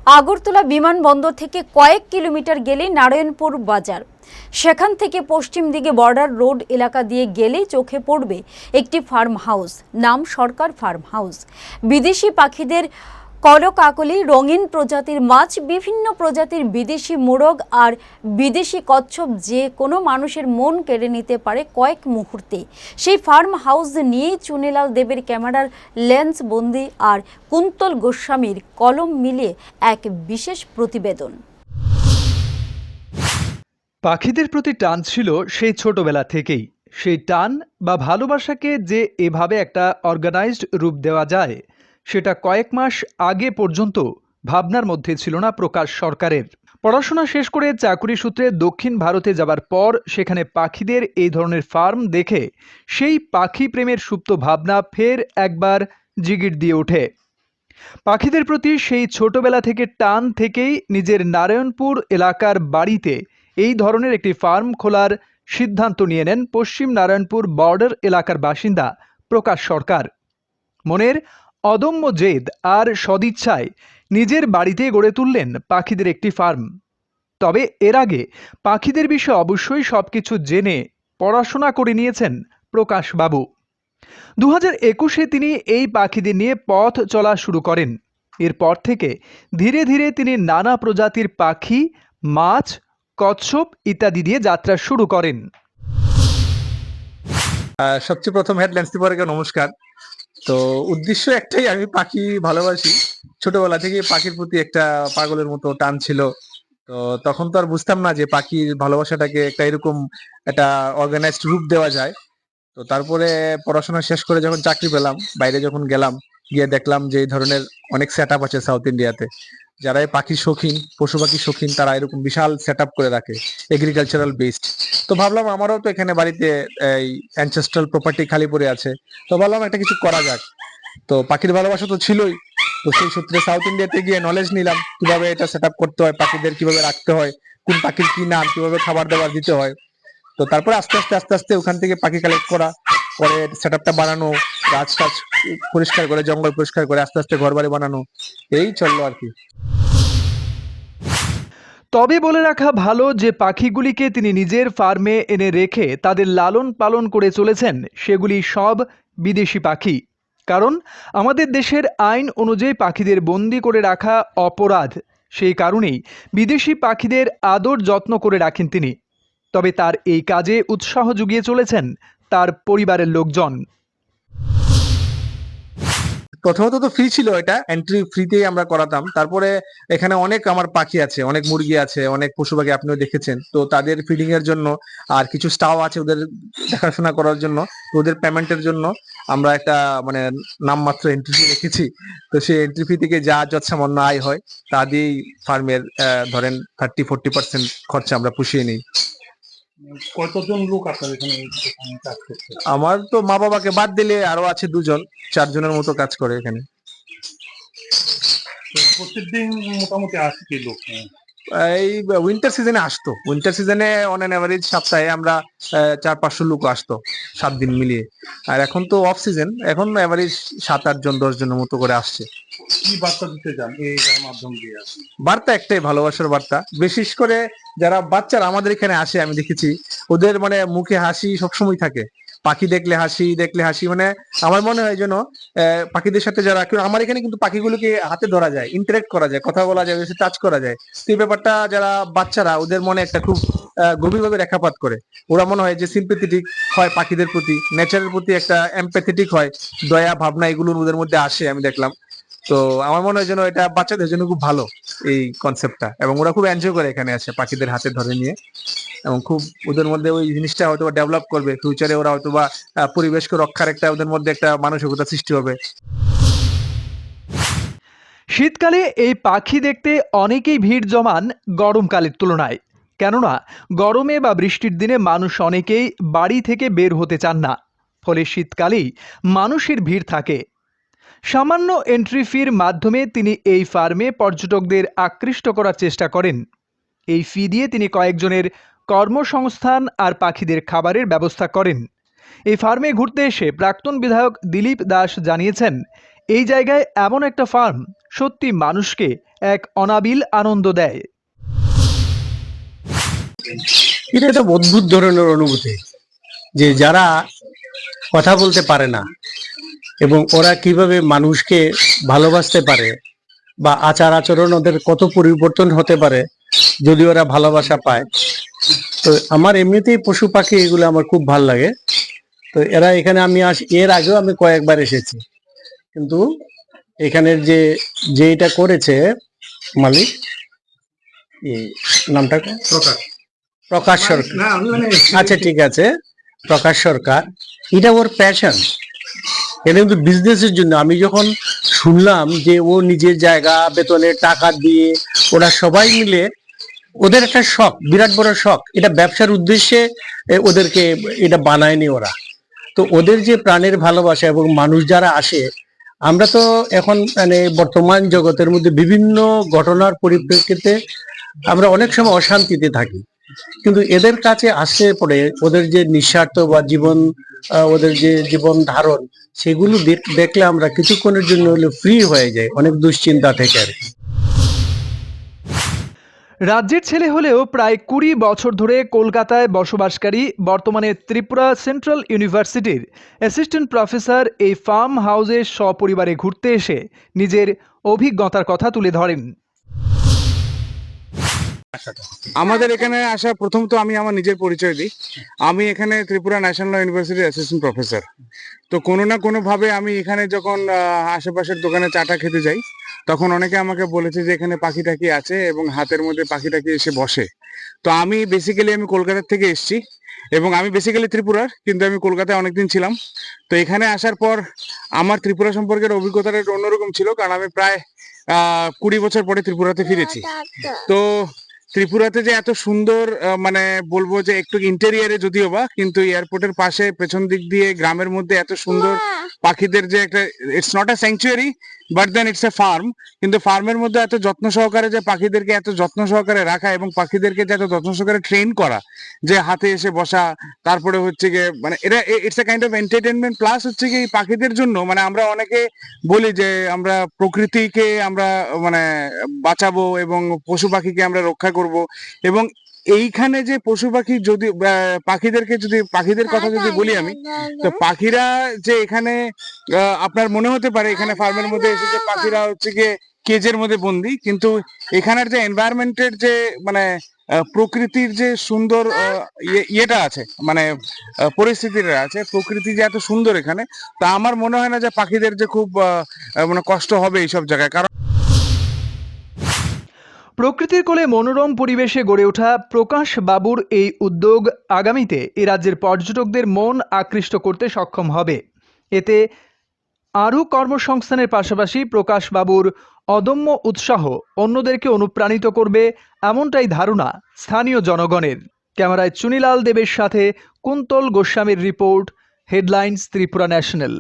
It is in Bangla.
আগরতলা বিমানবন্দর থেকে কয়েক কিলোমিটার গেলেই নারায়ণপুর বাজার। সেখান থেকে পশ্চিম দিকে বর্ডার রোড এলাকা দিয়ে গেলেই চোখে পড়বে একটি ফার্ম হাউস, নাম সরকার ফার্ম হাউস। বিদেশি পাখিদের কলকাকলি, রঙিন প্রজাতির মাছ, বিভিন্ন প্রজাতির বিদেশি মোরগ আর বিদেশি কচ্ছপ যে কোনো মানুষের মন কেড়ে নিতে পারে কয়েক মুহূর্তে। সেই ফার্ম হাউস নিয়েই চুনিলাল দেবের ক্যামেরার লেন্স বন্দি আর কুন্তল গোস্বামীর কলম মিলিয়ে এক বিশেষ প্রতিবেদন। পাখিদের প্রতি টান ছিল সেই ছোটবেলা থেকেই। সেই টান বা ভালোবাসাকে যে এভাবে একটা অর্গানাইজড রূপ দেওয়া যায়, সেটা কয়েক মাস আগে পর্যন্ত ভাবনার মধ্যে ছিল না প্রকাশ সরকারের। পড়াশোনা শেষ করে চাকুরি সূত্রে দক্ষিণ ভারতে যাবার পর সেখানে পাখিদের এই ধরনের ফার্ম দেখে সেই পাখি প্রেমের সুপ্ত ভাবনা ফের একবার জিগির দিয়ে ওঠে। পাখিদের প্রতি সেই ছোটবেলা থেকে টান থেকেই নিজের নারায়ণপুর এলাকার বাড়িতে এই ধরনের একটি ফার্ম খোলার সিদ্ধান্ত নিয়ে নেন পশ্চিম নারায়ণপুর বর্ডার এলাকার বাসিন্দা প্রকাশ সরকার। মনের অদম্য জেদ আর সদিচ্ছায় নিজের বাড়িতে গড়ে তুললেন পাখিদের একটি ফার্ম। তবে এর আগে পাখিদের বিষয়ে অবশ্যই সবকিছু জেনে পড়াশোনা করে নিয়েছেন প্রকাশ বাবু। 2021-এ তিনি এই পাখিদের নিয়ে পথ চলা শুরু করেন। এরপর থেকে ধীরে ধীরে তিনি নানা প্রজাতির পাখি, মাছ, কচ্ছপ ইত্যাদি দিয়ে যাত্রা শুরু করেন। সবচেয়ে প্রথম হেডলাইন্স পরে নমস্কার। তো উদ্দেশ্য একটাই, আমি পাখি ভালোবাসি। ছোটবেলা থেকে পাখির প্রতি একটা পাগলের মতো টান ছিল। তো তখন তো আর বুঝতাম না যে পাখির ভালোবাসাটাকে একটা এরকম একটা অর্গানাইজড রূপ দেওয়া যায়। তো তারপরে পড়াশোনা শেষ করে যখন চাকরি পেলাম, বাইরে যখন গেলাম, গিয়ে দেখলাম যে এই ধরনের অনেক সেট আপ আছে সাউথ ইন্ডিয়াতে। যারা এই পাখি শৌখিন, পশু পাখি শৌখিন, তারা এরকম বিশাল সেট আপ করে রাখে এগ্রিকালচারাল বেসড। তো ভাবলাম আমারও তো এখানে বাড়িতে এই অ্যানচেস্ট্রাল প্রপার্টি খালি পড়ে আছে, তো ভাবলাম একটা কিছু করা যাক। তো পাখির ভালোবাসা তো ছিলই, তো সেই সূত্রে সাউথ ইন্ডিয়াতে গিয়ে নলেজ নিলাম কিভাবে এটা সেট আপ করতে হয়, পাখিদের কিভাবে রাখতে হয়, কোন পাখির কি নাম, কিভাবে খাবার দাবার দিতে হয়। তো তারপরে আস্তে আস্তে আস্তে আস্তে ওখান থেকে পাখি কালেক্ট করা, পরে সেট আপটা বানানো, গাছ টাছ পরিষ্কার করে, জঙ্গল পরিষ্কার করে আস্তে আস্তে ঘর বাড়ি বানানো, এই চললো আর কি। তবে বলে রাখা ভালো যে পাখিগুলিকে তিনি নিজের ফার্মে এনে রেখে তাদের লালন পালন করে চলেছেন সেগুলি সব বিদেশি পাখি। কারণ আমাদের দেশের আইন অনুযায়ী পাখিদের বন্দি করে রাখা অপরাধ। সেই কারণেই বিদেশি পাখিদের আদর যত্ন করে রাখেন তিনি। তবে তার এই কাজে উৎসাহ জুগিয়ে চলেছেন তার পরিবারের লোকজন। প্রথমত তো ফ্রি ছিল, এটা এন্ট্রি ফ্রিতেই আমরা করাতাম। তারপরে এখানে অনেক আমার পাখি আছে, অনেক মুরগি আছে, অনেক পশু পাখি আপনিও দেখেছেন। তো তাদের ফিডিং এর জন্য আর কিছু স্টাফ আছে ওদের দেখাশোনা করার জন্য, ওদের পেমেন্টের জন্য আমরা একটা মানে নামমাত্র এন্ট্রি ফি রেখেছি। তো সেই এন্ট্রি ফি থেকে যা যৎসামান্য আয় হয় তা দিয়েই ফার্মের ধরেন 30-40% খরচা আমরা পুষিয়ে নিই। কতজন লোক আপনার এখানে কাজ করছে? আমার তো মা বাবাকে বাদ দিলে আরো আছে 2 জন, 4 জনের মতো কাজ করে এখানে। প্রত্যেকদিন মোটামুটি আসে কি লোক? এই উইন্টার সিজনে আসতো, উইন্টার সিজনে অন এন এভারেজ সপ্তাহে আমরা 400-500 লোক আসতো 7 দিন মিলিয়ে। আর এখন তো অফ সিজন, এখন এভারেজ 7-8 জন 10 জনের মতো করে আসছে। কি বার্তা দিতে চান এইটার মাধ্যম দিয়ে? বার্তা একটাই, ভালোবাসার বার্তা। বিশেষ করে যারা বাচ্চারা আমাদের এখানে আসে, আমি দেখেছি ওদের মানে মুখে হাসি সবসময় থাকে। পাখি দেখলে হাসি, দেখলে হাসি, মানে আমার মনে হয় যেন পাখিদের সাথে যারা, আমার এখানে কিন্তু পাখিগুলোকে হাতে ধরা যায়, ইন্টারেক্ট করা যায়, কথা বলা যায়, টাচ করা যায়। তো এই ব্যাপারটা যারা বাচ্চারা, ওদের মনে একটা খুব গভীরভাবে রেখাপাত করে। ওরা মনে হয় যে সিম্পেথেটিক হয় পাখিদের প্রতি, নেচারের প্রতি একটা এমপ্যাথেটিক হয়, দয়া ভাবনা এগুলো ওদের মধ্যে আসে আমি দেখলাম। তো আমার মনে হয় যেন এটা বাচ্চাদের জন্য খুব ভালো এই কনসেপ্টটা, এবং ওরা খুব এনজয় করে এখানে আসে পাখিদের হাতে ধরে নিয়ে, এবং খুব ওদের মধ্যে ওই জিনিসটা হয়তো ডেভেলপ করবে ফিউচারে। ওরা হয়তো বা পরিবেশকে রক্ষার একটা ওদের মধ্যে একটা মানসিকতা সৃষ্টি হবে। শীতকালে এই পাখি দেখতে অনেকেই ভিড় জমান গরমকালের তুলনায়। কেননা গরমে বা বৃষ্টির দিনে মানুষ অনেকেই বাড়ি থেকে বের হতে চান না, ফলে শীতকালেই মানুষের ভিড় থাকে। সামান্য এন্ট্রি ফির মাধ্যমে তিনি এই ফার্মে পর্যটকদের আকৃষ্ট করার চেষ্টা করেন। এই ফি দিয়ে তিনি কয়েকজনের কর্মসংস্থান আর পাখিদের খাবারের ব্যবস্থা করেন। এই ফার্মে ঘুরতে এসে প্রাক্তন বিধায়ক দিলীপ দাস জানিয়েছেন, এই জায়গায় এমন একটা ফার্ম সত্যি মানুষকে এক অনাবিল আনন্দ দেয়। এটা একটা অদ্ভুত ধরনের অনুভূতি, যে যারা কথা বলতে পারে না এবং ওরা কিভাবে মানুষকে ভালোবাসতে পারে, বা আচার আচরণ ওদের কত পরিবর্তন হতে পারে যদি ওরা ভালোবাসা পায়। তো আমার এমনিতেই পশু পাখি এগুলো আমার খুব ভালো লাগে। তো এরা এখানে এর আগেও আমি কয়েকবার এসেছি, কিন্তু এখানের যে এটা করেছে মালিক, নামটা প্রকাশ সরকার, আচ্ছা ঠিক আছে, প্রকাশ সরকার, এটা ওর প্যাশন। এটা কিন্তু বিজনেসের জন্য। আমি যখন শুনলাম যে ও নিজের জায়গা বেতনের টাকা দিয়ে ওরা সবাই মিলে, ওদের একটা শখ, বিরাট বড় শখ, এটা ব্যবসার উদ্দেশ্যে ওদেরকে এটা বানায়নি ওরা। তো ওদের যে প্রাণের ভালোবাসা এবং মানুষ যারা আসে, আমরা তো এখন মানে বর্তমান জগতের মধ্যে বিভিন্ন ঘটনার পরিপ্রেক্ষিতে আমরা অনেক সময় অশান্তিতে থাকি, কিন্তু এদের কাছে আসতে পড়ে ওদের যে নিঃস্বার্থ বা জীবন, ওদের যে জীবন ধারণ, সেগুলো দেখলে আমরা কিছুক্ষণের জন্য হলে ফ্রি হয়ে যায় অনেক দুশ্চিন্তা থেকে আর কি। রাজ্যের ছেলে হলেও প্রায় 20 বছর ধরে কলকাতায় বসবাসকারী, বর্তমানে ত্রিপুরা সেন্ট্রাল ইউনিভার্সিটির অ্যাসিস্ট্যান্ট প্রফেসর এই ফার্ম হাউসে সপরিবারে ঘুরতে এসে নিজের অভিজ্ঞতার কথা তুলে ধরেন। আমাদের এখানে আসা প্রথমত আমি আমার নিজের পরিচয় দিই। আমি এখানে ত্রিপুরা ন্যাশনাল ইউনিভার্সিটির অ্যাসিস্ট্যান্ট প্রফেসর। তো কোনো না কোনোভাবে আমি এখানে যখন আশেপাশের দোকানে চাটা খেতে যাই, তখন অনেকে আমাকে বলেছে যে এখানে পাখি টাকি আছে এবং হাতের মধ্যে পাখি টাকি এসে বসে। তো আমি কলকাতার থেকে এসেছি এবং আমি বেসিক্যালি ত্রিপুরার, কিন্তু আমি কলকাতায় অনেকদিন ছিলাম। তো এখানে আসার পর আমার ত্রিপুরা সম্পর্কের অভিজ্ঞতাটা একটু অন্যরকম ছিল, কারণ আমি প্রায় 20 বছর পরে ত্রিপুরাতে ফিরেছি। তো ত্রিপুরাতে যে এত সুন্দর, মানে বলবো যে একটু ইন্টেরিয়ারে যদিও বা, কিন্তু এয়ারপোর্টের পাশে পেছন দিক দিয়ে গ্রামের মধ্যে এত সুন্দর পাখিদের যে একটা, it's not a sanctuary but then it's a farm, কিন্তু ফার্মের মধ্যে এত যত্ন সহকারে যে পাখিদেরকে এত যত্ন সহকারে রাখা এবং পাখিদেরকে যে এত যত্ন সহকারে ট্রেন করা, যে হাতে এসে বসা, তারপরে হচ্ছে গিয়ে মানে এটা it's a kind of entertainment, plus হচ্ছে কি পাখিদের জন্য মানে আমরা অনেকে বলি যে আমরা প্রকৃতিকে আমরা মানে বাঁচাবো এবং পশু পাখিকে আমরা রক্ষা করব। এবং এইখানে যে পশু পাখি যদি পাখিদের কথা যদি বলি আমি, তো পাখিরা যে এখানে আপনার মনে হতে পারে এখানে ফার্মের মধ্যে এসে যে পাখিরা হচ্ছে গিয়ে কেজের মধ্যে বন্দি, কিন্তু এখানের যে এনভায়রনমেন্টের যে মানে প্রকৃতির যে সুন্দর ইয়েটা আছে, মানে পরিস্থিতিটা আছে, প্রকৃতি যে এত সুন্দর এখানে, তা আমার মনে হয় না যে পাখিদের যে খুব মানে কষ্ট হবে এইসব জায়গায়। কারণ প্রকৃতির কোলে মনোরম পরিবেশে গড়ে ওঠা প্রকাশ বাবুর এই উদ্যোগ আগামীতে এ রাজ্যের পর্যটকদের মন আকৃষ্ট করতে সক্ষম হবে। এতে আরও কর্মসংস্থানের পাশাপাশি প্রকাশ বাবুর অদম্য উৎসাহ অন্যদেরকে অনুপ্রাণিত করবে, এমনটাই ধারণা স্থানীয় জনগণের। ক্যামেরায় চুনিলাল দেবের সাথে কুন্তল গোস্বামীর রিপোর্ট, হেডলাইন্স ত্রিপুরা ন্যাশনাল।